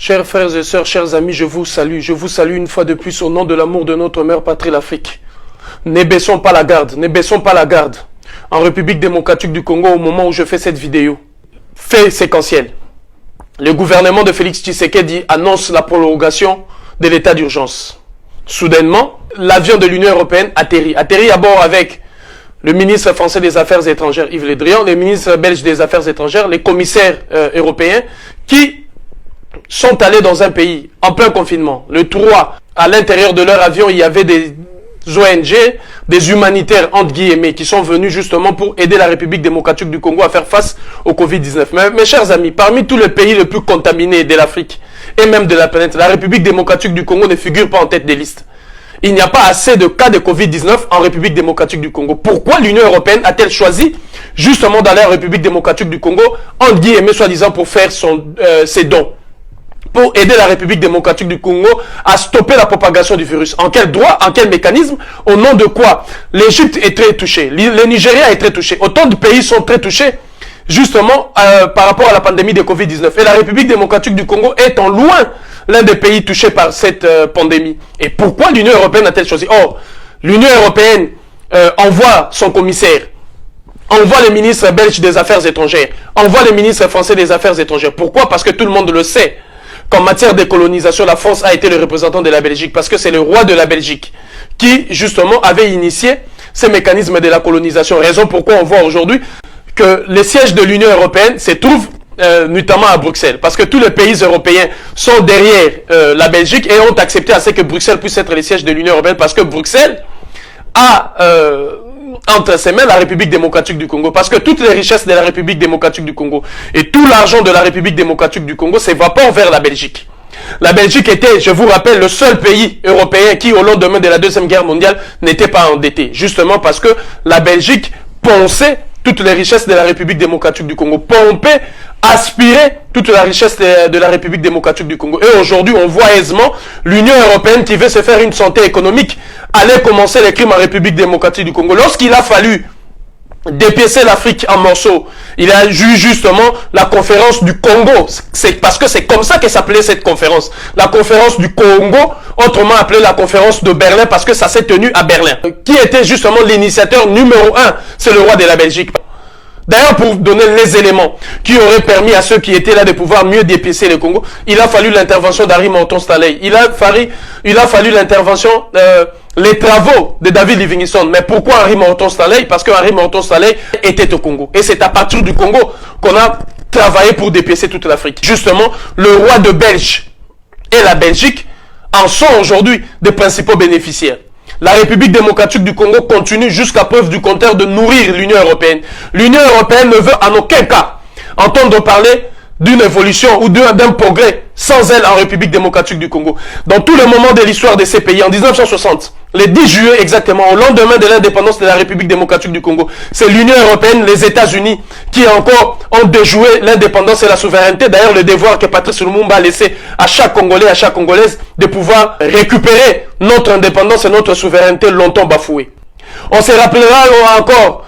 Chers frères et sœurs, chers amis, je vous salue une fois de plus au nom de l'amour de notre mère patrie, l'Afrique. Ne baissons pas la garde, ne baissons pas la garde. En République démocratique du Congo, au moment où je fais cette vidéo, fait séquentiel. Le gouvernement de Félix Tshisekedi annonce la prolongation de l'état d'urgence. Soudainement, l'avion de l'Union européenne atterrit à bord avec le ministre français des Affaires étrangères, Yves Le Drian, le ministre belge des Affaires étrangères, les commissaires européens qui sont allés dans un pays en plein confinement. Le 3, à l'intérieur de leur avion, il y avait des ONG, des humanitaires, entre guillemets, qui sont venus justement pour aider la République démocratique du Congo à faire face au Covid-19. Mais mes chers amis, parmi tous les pays les plus contaminés de l'Afrique et même de la planète, la République démocratique du Congo ne figure pas en tête des listes. Il n'y a pas assez de cas de Covid-19 en République démocratique du Congo. Pourquoi l'Union européenne a-t-elle choisi justement d'aller en République démocratique du Congo, entre guillemets, soi-disant pour faire ses dons, pour aider la République démocratique du Congo à stopper la propagation du virus? En quel droit, en quel mécanisme, au nom de quoi? L'Égypte est très touchée, le Nigeria est très touché, autant de pays sont très touchés justement par rapport à la pandémie de Covid-19. Et la République démocratique du Congo est en loin l'un des pays touchés par cette pandémie. Et pourquoi l'Union européenne a-t-elle choisi? Or, l'Union européenne envoie son commissaire, envoie le ministre belge des Affaires étrangères, envoie le ministre français des Affaires étrangères. Pourquoi? Parce que tout le monde le sait qu'en matière de colonisation, la France a été le représentant de la Belgique, parce que c'est le roi de la Belgique qui, justement, avait initié ces mécanismes de la colonisation. Raison pourquoi on voit aujourd'hui que les sièges de l'Union européenne se trouvent notamment à Bruxelles, parce que tous les pays européens sont derrière la Belgique et ont accepté à ce que Bruxelles puisse être les sièges de l'Union européenne, parce que Bruxelles a entre ses mains la République démocratique du Congo, parce que toutes les richesses de la République démocratique du Congo et tout l'argent de la République démocratique du Congo s'évapore vers la Belgique. La Belgique était, je vous rappelle, le seul pays européen qui, au lendemain de la Deuxième Guerre mondiale, n'était pas endetté, justement parce que la Belgique ponçait toutes les richesses de la République démocratique du Congo, pompait, aspirait toute la richesse de la République démocratique du Congo. Et aujourd'hui, on voit aisément l'Union européenne qui veut se faire une santé économique aller commencer les crimes en République démocratique du Congo. Lorsqu'il a fallu dépiécer l'Afrique en morceaux, il a eu justement la conférence du Congo. C'est parce que c'est comme ça que s'appelait cette conférence. La conférence du Congo, autrement appelée la conférence de Berlin, parce que ça s'est tenu à Berlin. Qui était justement l'initiateur numéro 1? C'est le roi de la Belgique. D'ailleurs, pour donner les éléments qui auraient permis à ceux qui étaient là de pouvoir mieux dépiécer le Congo, il a fallu l'intervention d'Harry Morton Stanley. Il a fallu l'intervention, les travaux de David Livingstone. Mais pourquoi Harry Morton Stanley? Parce que Harry Morton Stanley était au Congo. Et c'est à partir du Congo qu'on a travaillé pour dépiécer toute l'Afrique. Justement, le roi de Belge et la Belgique en sont aujourd'hui des principaux bénéficiaires. La République démocratique du Congo continue jusqu'à preuve du contraire de nourrir l'Union européenne. L'Union européenne ne veut en aucun cas entendre parler d'une évolution ou d'un progrès sans elle en République démocratique du Congo. Dans tous les moments de l'histoire de ces pays, en 1960, le 10 juillet exactement, au lendemain de l'indépendance de la République démocratique du Congo, c'est l'Union européenne, les États-Unis qui encore ont déjoué l'indépendance et la souveraineté. D'ailleurs, le devoir que Patrice Lumumba a laissé à chaque Congolais, à chaque Congolaise, de pouvoir récupérer notre indépendance et notre souveraineté longtemps bafouée. On se rappellera encore,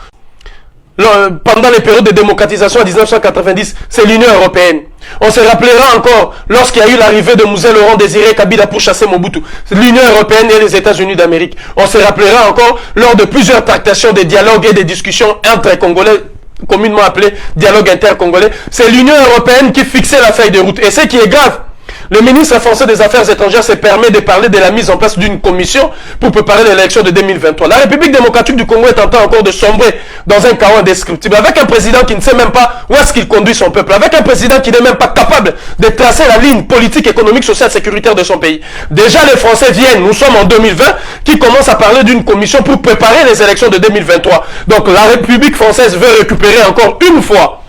pendant les périodes de démocratisation en 1990, c'est l'Union européenne. On se rappellera encore lorsqu'il y a eu l'arrivée de Mouzé Laurent Désiré Kabila pour chasser Mobutu, l'Union européenne et les États-Unis d'Amérique. On se rappellera encore lors de plusieurs tractations, des dialogues et des discussions entre Congolais, communément appelés dialogue inter-congolais. C'est l'Union européenne qui fixait la feuille de route. Et ce qui est grave, le ministre français des Affaires étrangères se permet de parler de la mise en place d'une commission pour préparer l'élection de 2023. La République démocratique du Congo est en train encore de sombrer dans un chaos indescriptible, avec un président qui ne sait même pas où est-ce qu'il conduit son peuple, avec un président qui n'est même pas capable de tracer la ligne politique, économique, sociale, sécuritaire de son pays. Déjà, les Français viennent, nous sommes en 2020, qui commencent à parler d'une commission pour préparer les élections de 2023. Donc la République française veut récupérer encore une fois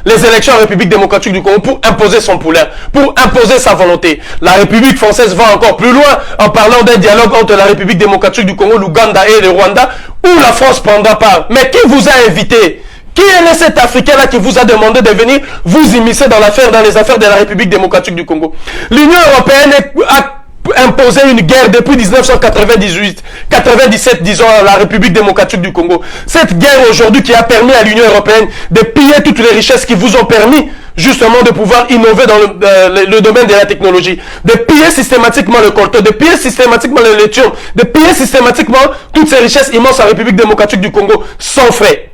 les élections en République démocratique du Congo pour imposer son poulain, pour imposer sa volonté. La République française va encore plus loin en parlant d'un dialogue entre la République démocratique du Congo, l'Ouganda et le Rwanda, où la France prendra part. Mais qui vous a invité? Qui est cet Africain-là qui vous a demandé de venir vous immiscer dans les affaires de la République démocratique du Congo? L'Union européenne a imposé une guerre depuis 97, disons, à la République démocratique du Congo. Cette guerre aujourd'hui qui a permis à l'Union européenne de piller toutes les richesses qui vous ont permis justement de pouvoir innover dans le domaine de la technologie, de piller systématiquement le coltan, de piller systématiquement le lithium, de piller systématiquement toutes ces richesses immenses en République démocratique du Congo sans frais,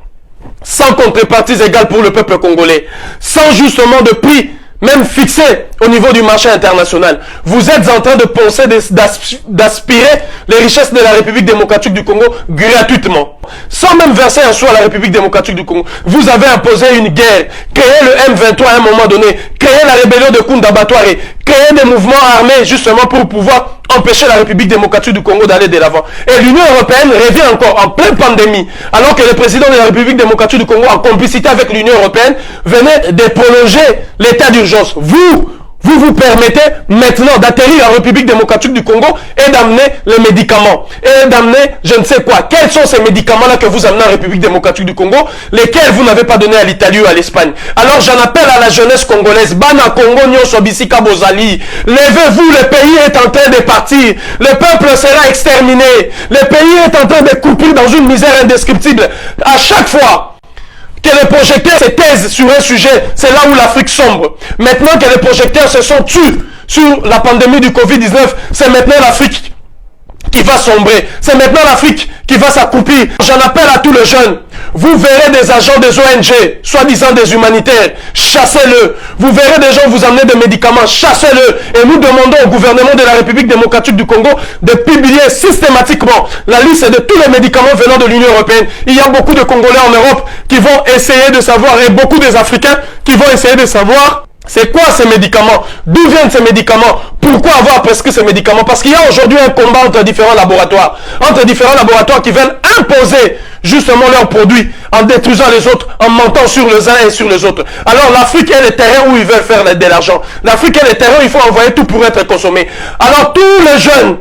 sans contreparties égales pour le peuple congolais, sans justement de prix même fixé au niveau du marché international. Vous êtes en train de penser d'aspirer les richesses de la République démocratique du Congo gratuitement, sans même verser un sou à la République démocratique du Congo. Vous avez imposé une guerre, créé le M23 à un moment donné, créé la rébellion de Kunda Batware, créé des mouvements armés justement pour pouvoir empêcher la République démocratique du Congo d'aller de l'avant. Et l'Union européenne revient encore en pleine pandémie, alors que le président de la République démocratique du Congo, en complicité avec l'Union européenne, venait de prolonger l'état d'urgence. Vous permettez maintenant d'atterrir en République démocratique du Congo et d'amener les médicaments. Et d'amener je ne sais quoi. Quels sont ces médicaments-là que vous amenez en République démocratique du Congo, lesquels vous n'avez pas donné à l'Italie ou à l'Espagne? Alors j'en appelle à la jeunesse congolaise. Bana Congo Nyonso Bisika Bozali. Levez-vous, le pays est en train de partir. Le peuple sera exterminé. Le pays est en train de couper dans une misère indescriptible. À chaque fois que les projecteurs se taisent sur un sujet, c'est là où l'Afrique sombre. Maintenant que les projecteurs se sont tués sur la pandémie du Covid-19, c'est maintenant l'Afrique qui va sombrer. C'est maintenant l'Afrique qui va s'accouplir. J'en appelle à tous les jeunes. Vous verrez des agents des ONG, soi-disant des humanitaires, chassez-le. Vous verrez des gens vous amener des médicaments, chassez-le. Et nous demandons au gouvernement de la République démocratique du Congo de publier systématiquement la liste de tous les médicaments venant de l'Union européenne. Il y a beaucoup de Congolais en Europe qui vont essayer de savoir, et beaucoup des Africains qui vont essayer de savoir c'est quoi ces médicaments, d'où viennent ces médicaments, pourquoi avoir prescrit ces médicaments. Parce qu'il y a aujourd'hui un combat entre différents laboratoires qui veulent imposer justement leurs produits en détruisant les autres, en mentant sur les uns et sur les autres. Alors l'Afrique est le terrain où ils veulent faire de l'argent. L'Afrique est le terrain où il faut envoyer tout pour être consommé. Alors tous les jeunes,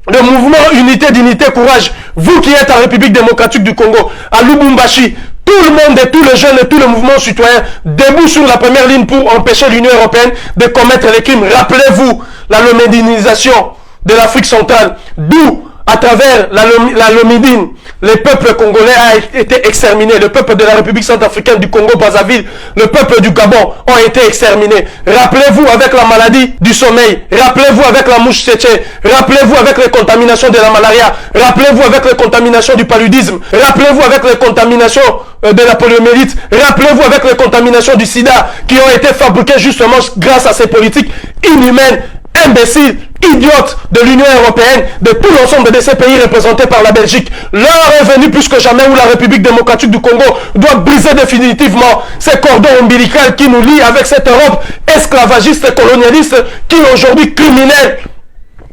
le mouvement Unité, Dignité, Courage, vous qui êtes en République démocratique du Congo, à Lubumbashi, tout le monde et tous les jeunes et tous les mouvements citoyens debout sur la première ligne pour empêcher l'Union européenne de commettre les crimes. Rappelez-vous la lomédinisation de l'Afrique centrale, d'où à travers la Lomédine, les peuples congolais ont été exterminés. Le peuple de la République centrafricaine du Congo-Brazzaville, le peuple du Gabon ont été exterminés. Rappelez-vous avec la maladie du sommeil. Rappelez-vous avec la mouche tchétché. Rappelez-vous avec les contaminations de la malaria. Rappelez-vous avec les contaminations du paludisme. Rappelez-vous avec les contaminations de la poliomyélite. Rappelez-vous avec les contaminations du sida qui ont été fabriquées justement grâce à ces politiques inhumaines, imbéciles, idiotes de l'Union européenne, de tout l'ensemble de ces pays représentés par la Belgique. L'heure est venue plus que jamais où la République démocratique du Congo doit briser définitivement ces cordons ombilicaux qui nous lient avec cette Europe esclavagiste et colonialiste qui est aujourd'hui criminelle,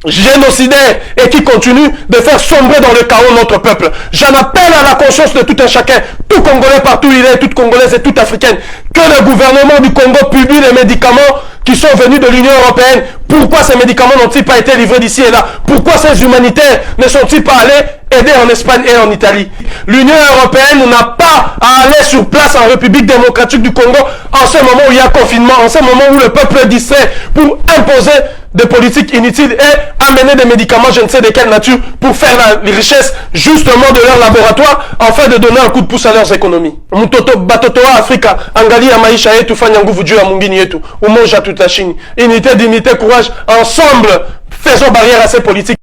génocidaire et qui continue de faire sombrer dans le chaos notre peuple. J'en appelle à la conscience de tout un chacun, tout Congolais partout il est, toute Congolaise et toute Africaine, que le gouvernement du Congo publie les médicaments qui sont venus de l'Union européenne. Pourquoi ces médicaments n'ont-ils pas été livrés d'ici et là? Pourquoi ces humanitaires ne sont-ils pas allés aider en Espagne et en Italie? L'Union européenne n'a pas à aller sur place en République démocratique du Congo en ce moment où il y a confinement, en ce moment où le peuple est distrait, pour imposer des politiques inutiles et amener des médicaments je ne sais de quelle nature pour faire la richesse justement de leur laboratoire afin de donner un coup de pouce à leurs économies. Mutoto batotoa Afrika angali ya maisha yetu fanya nguvu juu ya mwingine yetu umoja tutashini. Unité, dignité, courage, ensemble faisons barrière à ces politiques.